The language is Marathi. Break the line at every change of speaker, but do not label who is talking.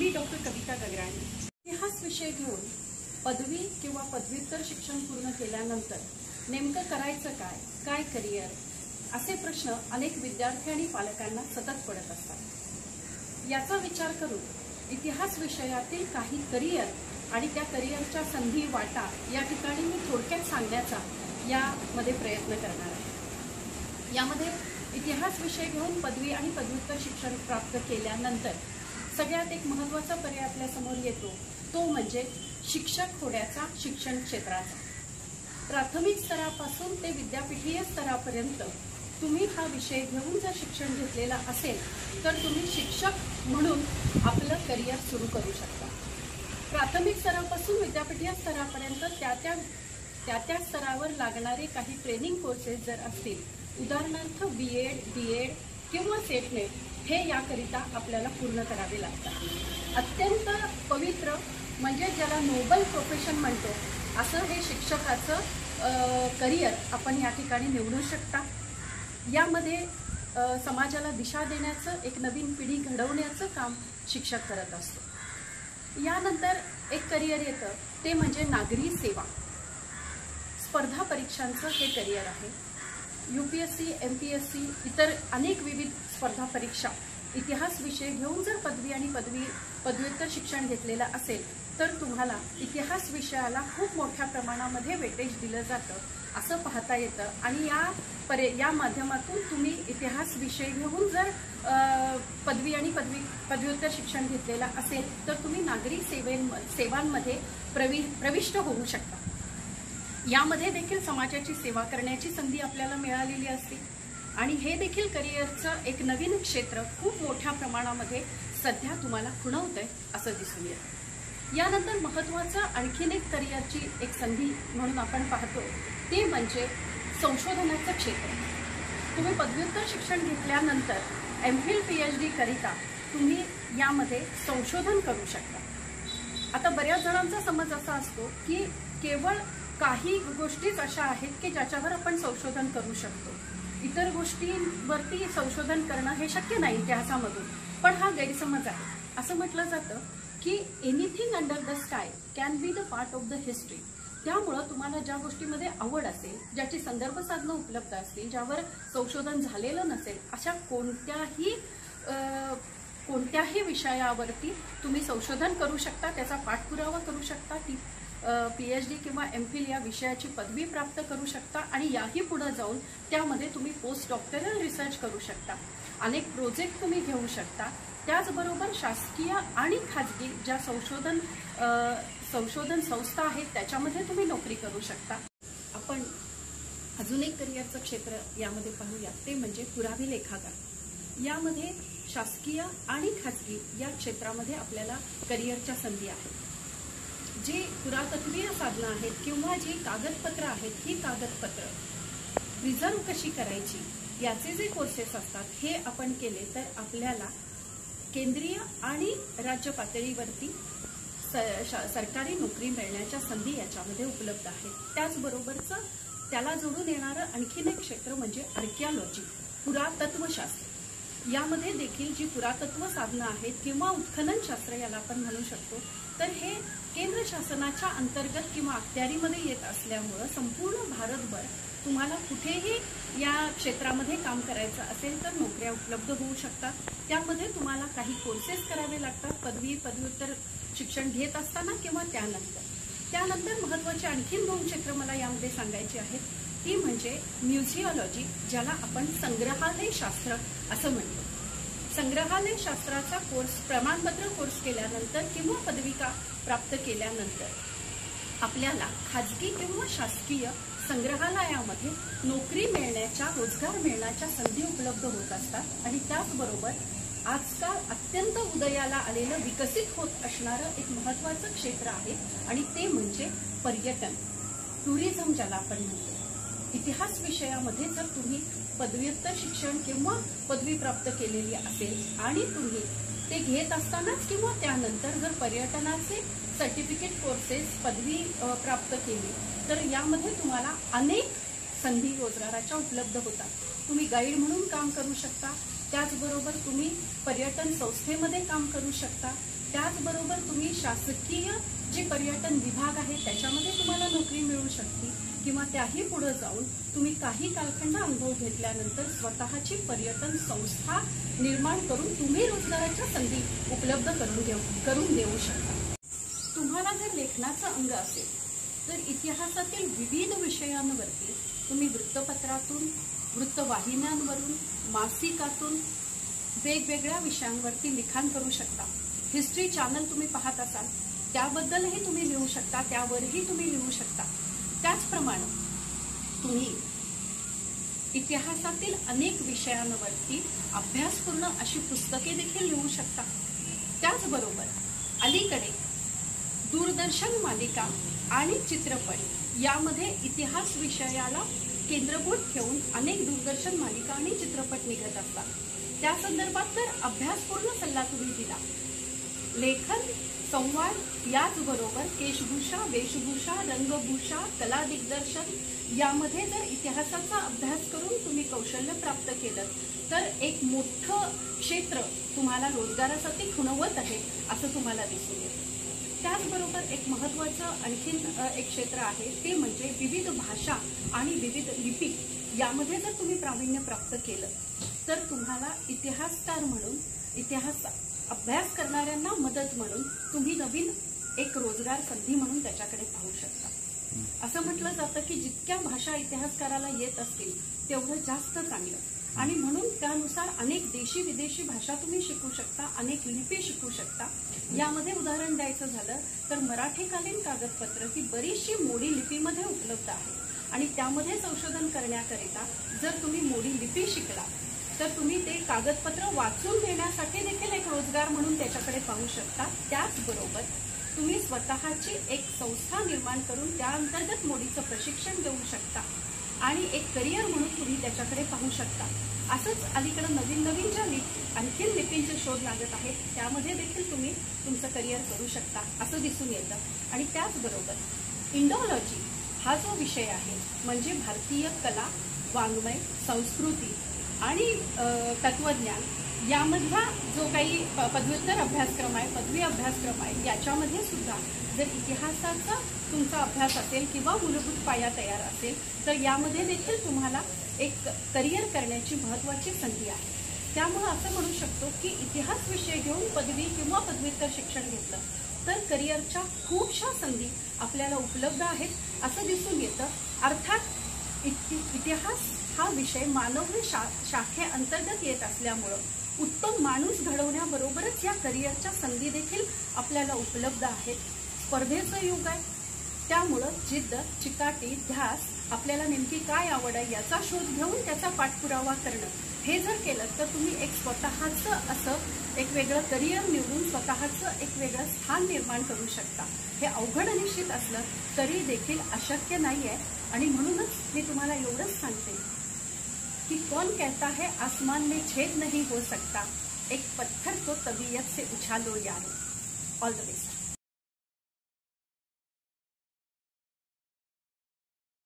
मी डॉक्टर कविता गगराणी। इतिहास विषय घेऊन पदवी किंवा पदव्युत्तर शिक्षण पूर्ण केल्यानंतर नेमकं करायचं काय, काय करिअर, असे प्रश्न अनेक विद्यार्थी आणि पालकांना सतत पडत असतात। याचा विचार करून इतिहास विषयातील काही करिअर आणि त्या करिअरच्या संधी वाटा या ठिकाणी मी थोडक्यात सांगण्याचा यामध्ये प्रयत्न करणार आहे। यामध्ये इतिहास विषय घेऊन पदवी आणि पदव्युत्तर शिक्षण प्राप्त केल्यानंतर सगळ्यात एक महत्त्वाचा पर्याय आपल्या समोर येतो, तो म्हणजे शिक्षक होण्याचा शिक्षण क्षेत्राचा। प्राथमिक स्तरापासून ते विद्यापीठीय स्तरापर्यंत तुम्ही हा विषय घेऊन जर शिक्षण घेतलेला असेल तर तुम्ही शिक्षक म्हणून आपलं करिअर सुरू करू शकता। प्राथमिक स्तरापासून विद्यापीठीय स्तरापर्यंत त्या स्तरावर लागणारे काही ट्रेनिंग कोर्सेस जर असतील, उदाहरणार्थ बीएड, डीएड किंवा सेटनेट, हे याकरिता आपल्याला पूर्ण करावे लागतात। अत्यंत पवित्र म्हणजे ज्याला नोबल प्रोफेशन म्हणतो असं हे शिक्षकाचं करिअर आपण या ठिकाणी निवडू शकता। यामध्ये समाजाला दिशा देण्याचं, एक नवीन पिढी घडवण्याचं काम शिक्षक करत असतो। यानंतर एक करिअर येतं, ते म्हणजे नागरी सेवा। स्पर्धा परीक्षांचं हे करिअर आहे। यूपीएससी, एमपीएससी, इतर अनेक विविध स्पर्धा परीक्षा इतिहास विषय घेऊन जर पदवी आणि पदव्युत्तर शिक्षण घेतलेलं असेल तर तुम्हाला इतिहास विषयाला खूप मोठ्या प्रमाणामध्ये वेटेज दिलं जातं असं पाहता येतं। आणि या माध्यमातून तुम्ही इतिहास विषय घेऊन जर पदवी आणि पदव्युत्तर शिक्षण घेतलेलं असेल तर तुम्ही नागरी सेवांमध्ये प्रविष्ट होऊ शकता। यामध्ये देखील समाजाची सेवा करण्याची संधी आपल्याला मिळालेली असते आणि हे देखील करिअरचं एक नवीन क्षेत्र खूप मोठ्या प्रमाणामध्ये सध्या तुम्हाला खुणवतंय असं दिसून येतं। यानंतर महत्त्वाचं आणखीन एक करिअरची एक संधी म्हणून आपण पाहतो, ते म्हणजे संशोधनाचं क्षेत्र। तुम्ही पदव्युत्तर शिक्षण घेतल्यानंतर एमफिल पीएचडी करिता तुम्ही यामध्ये संशोधन करू शकता। आता बऱ्याच जणांचा समज असा असतो की केवळ काही गोष्टीच अशा आहेत की ज्याच्यावर आपण संशोधन करू शकतो, इतर गोष्टींवरती संशोधन करणं हे शक्य नाही इतिहासामधून। पण हा गैरसमज आहे। असं म्हटलं जातं की anything under the sky can be the part of the history. त्यामुळं तुम्हाला ज्या गोष्टीमध्ये आवड असेल, ज्याची संदर्भ साधनं उपलब्ध असतील, ज्यावर संशोधन झालेलं नसेल, अशा कोणत्याही विषयावरती तुम्ही संशोधन करू शकता, त्याचा पाठपुरावा करू शकता, ती पीएचडी किंवा एमफिल या विषयाची पदवी प्राप्त करू शकता आणि याही पुढे जाऊन त्यामध्ये तुम्ही पोस्ट डॉक्टरल रिसर्च करू शकता, अनेक प्रोजेक्ट तुम्ही घेऊ शकता। त्याचबरोबर शासकीय आणि खाजगी ज्या संशोधन संस्था आहेत त्याच्यामध्ये तुम्ही नोकरी करू शकता। आपण अजून एक करिअरचं क्षेत्र यामध्ये पाहूया, ते म्हणजे पुरावे लेखाकार। यामध्ये शासकीय आणि खाजगी या क्षेत्रामध्ये आपल्याला करिअरच्या संधी आहेत। जी पुरातत्वीय साधनं आहेत किंवा जी कागदपत्र आहेत, ही कागदपत्र प्रिझर्व कशी करायची याचे जे कोर्सेस असतात हे आपण केले तर आपल्याला केंद्रीय आणि राज्य पातळीवरती सरकारी नोकरी मिळण्याच्या संधी याच्यामध्ये उपलब्ध आहेत। त्याचबरोबरचं त्याला जोडून येणारं आणखीन एक क्षेत्र म्हणजे आर्किओलॉजी, पुरातत्वशास्त्र। यामध्ये देखील जी पुरातत्व साधनं आहेत किंवा उत्खनन शास्त्र याला आपण म्हणू शकतो, तर हे केंद्र शासनाच्या अंतर्गत किंवा अखत्यारीमध्ये येत असल्यामुळं संपूर्ण भारतभर तुम्हाला कुठेही या क्षेत्रामध्ये काम करायचं असेल तर नोकऱ्या उपलब्ध होऊ शकतात। त्यामध्ये तुम्हाला काही कोर्सेस करावे लागतात, पदवी पदव्युत्तर शिक्षण घेत असताना किंवा त्यानंतर महत्त्वाचे आणखीन दोन क्षेत्र मला यामध्ये सांगायचे आहेत, ती म्हणजे म्युझिओलॉजी, ज्याला आपण संग्रहालय शास्त्र असं म्हणतो। संग्रहालय शास्त्राचा कोर्स प्रमाणपत्र कोर्स केल्यानंतर किंवा पदविका प्राप्त केल्यानंतर आपल्याला खाजगी किंवा शासकीय संग्रहालयामध्ये नोकरी मिळण्याच्या, रोजगार मिळण्याच्या संधी उपलब्ध होत असतात। आणि त्याचबरोबर आजकाल अत्यंत उदयाला आलेलं, विकसित होत असणारं एक महत्त्वाचं क्षेत्र आहे आणि ते म्हणजे पर्यटन, टुरिझम ज्याला आपण म्हणतो। इतिहास विषयामध्ये जर तुम्ही पदव्युत्तर शिक्षण किंवा पदवी प्राप्त केलेली असेल आणि तुम्ही ते घेत असतानाच किंवा त्यानंतर जर पर्यटनाचे सर्टिफिकेट कोर्सेस पदवी प्राप्त केली तर यामध्ये तुम्हाला अनेक संधी रोजगाराच्या उपलब्ध होतात। तुम्ही गाईड म्हणून काम करू शकता, त्याचबरोबर तुम्ही पर्यटन संस्थेमध्ये काम करू शकता, त्याचबरोबर तुम्ही शासकीय जे पर्यटन विभाग आहे त्याच्यामध्ये तुम्हाला नोकरी मिळू शकते, किंवा त्याही पुढे जाऊन तुम्ही काही कालखंड अनुभव घेतल्यानंतर स्वतःची पर्यटन संस्था निर्माण करून तुम्ही रोजगाराच्या संधी उपलब्ध करून देऊ शकता. तुम्हाला जर लेखनाचं अंग असेल तर इतिहासातील विविध विषयांवरती तुम्ही वृत्तपत्रातून, वृत्तवाहिन्यांवरून, मासिकातून वेगवेगळ्या विषयांवरती लिखाण करू शकता. हिस्ट्री चॅनल तुम्ही पाहत असाल त्याबद्दलही तुम्ही लिहू शकता, त्यावरही तुम्ही लिहू शकता. त्याचप्रमाणे तुम्ही इतिहासातील अनेक विषयांवरती अभ्यासपूर्ण अशी पुस्तके देखील लिहू शकता. त्याचबरोबर अलीकडे दूरदर्शन मालिका आणि चित्रपट यामध्ये इतिहास विषयाला केंद्रभूत ठेवून अनेक दूरदर्शन मालिका आणि चित्रपट निघत असतात. त्या संदर्भात जर अभ्यासपूर्ण सल्ला तुम्ही दिला, लेखन, संवाद याचबरोबर केशभूषा, वेशभूषा, रंगभूषा, कला दिग्दर्शन यामध्ये जर इतिहासाचा अभ्यास करून तुम्ही कौशल्य प्राप्त केलं तर एक मोठं क्षेत्र तुम्हाला रोजगारासाठी खुणवत आहे असं तुम्हाला दिसून येतं. त्याचबरोबर एक महत्त्वाचं आणखीन एक क्षेत्र आहे ते म्हणजे विविध भाषा आणि विविध लिपी यामध्ये जर तुम्ही प्रावीण्य प्राप्त केलं तर तुम्हाला इतिहासकार म्हणून, इतिहास अभ्यास करणाऱ्यांना मदत म्हणून तुम्ही नवीन एक रोजगार संधी म्हणून त्याच्याकडे पाहू शकता. असं म्हटलं जातं की जितक्या भाषा इतिहासकाराला येत असतील तेवढं जास्त चांगलं, आणि म्हणून त्यानुसार अनेक देशी विदेशी भाषा तुम्ही शिकू शकता, अनेक लिपी शिकू शकता. यामध्ये उदाहरण द्यायचं झालं तर मराठीकालीन कागदपत्र ही बरीचशी मोडी लिपीमध्ये उपलब्ध आहे, आणि त्यामध्ये संशोधन करण्याकरिता जर तुम्ही मोडी लिपी शिकला तर तुम्ही ते कागदपत्र वाचून देण्यासाठी देखील एक रोजगार म्हणून त्याच्याकडे पाहू शकता. त्याचबरोबर तुम्ही स्वतःची एक संस्था निर्माण करून त्या अंतर्गत मोडीचं प्रशिक्षण देऊ शकता आणि एक करिअर म्हणून तुम्ही त्याच्याकडे पाहू शकता. असंच अलीकडे नवीन नवीन ज्या आणखीन लिपींचे शोध लागत आहेत त्यामध्ये देखील तुम्ही तुमचं करिअर करू शकता असं दिसून येतं. आणि त्याचबरोबर इंडोलॉजी हा जो विषय आहे म्हणजे भारतीय कला, वाङ्मय, संस्कृती आणि तत्वज्ञान यामधला जो काही पदव्युत्तर अभ्यासक्रम आहे, पदवी अभ्यासक्रम आहे, याच्यामध्ये सुद्धा जर इतिहासाचा तुमचा अभ्यास असेल किंवा मूलभूत पाया तयार असेल तर यामध्ये देखील तुम्हाला एक करिअर करण्याची महत्त्वाची संधी आहे. त्यामुळे असं म्हणू शकतो की इतिहास विषय घेऊन पदवी किंवा पदव्युत्तर शिक्षण घेतलं तर करिअरच्या खूपशा संधी आपल्याला उपलब्ध आहेत असं दिसून येतं. अर्थात इतिहास हा विषय मानवी शाखेअंतर्गत येत असल्यामुळं उत्तम माणूस घडवण्याबरोबरच या करिअरच्या संधी देखील आपल्याला उपलब्ध आहेत. स्पर्धेचं युग आहे, त्यामुळं जिद्द, चिकाटी, ध्यास, आपल्याला नेमकी काय आवड आहे याचा शोध घेऊन त्याचा पाठपुरावा करणं, हे जर केलं तर तुम्ही एक स्वतःचं असं एक वेगळं करिअर निवडून स्वतःचं एक वेगळं स्थान निर्माण करू शकता. हे अवघड निश्चित असलं तरी देखील अशक्य नाही आहे. आणि म्हणूनच मी तुम्हाला एवढंच सांगते कि कौन कहता है आसमान में छेद नहीं हो सकता, एक पत्थर को तबीयत से उछालो यारो. All the best.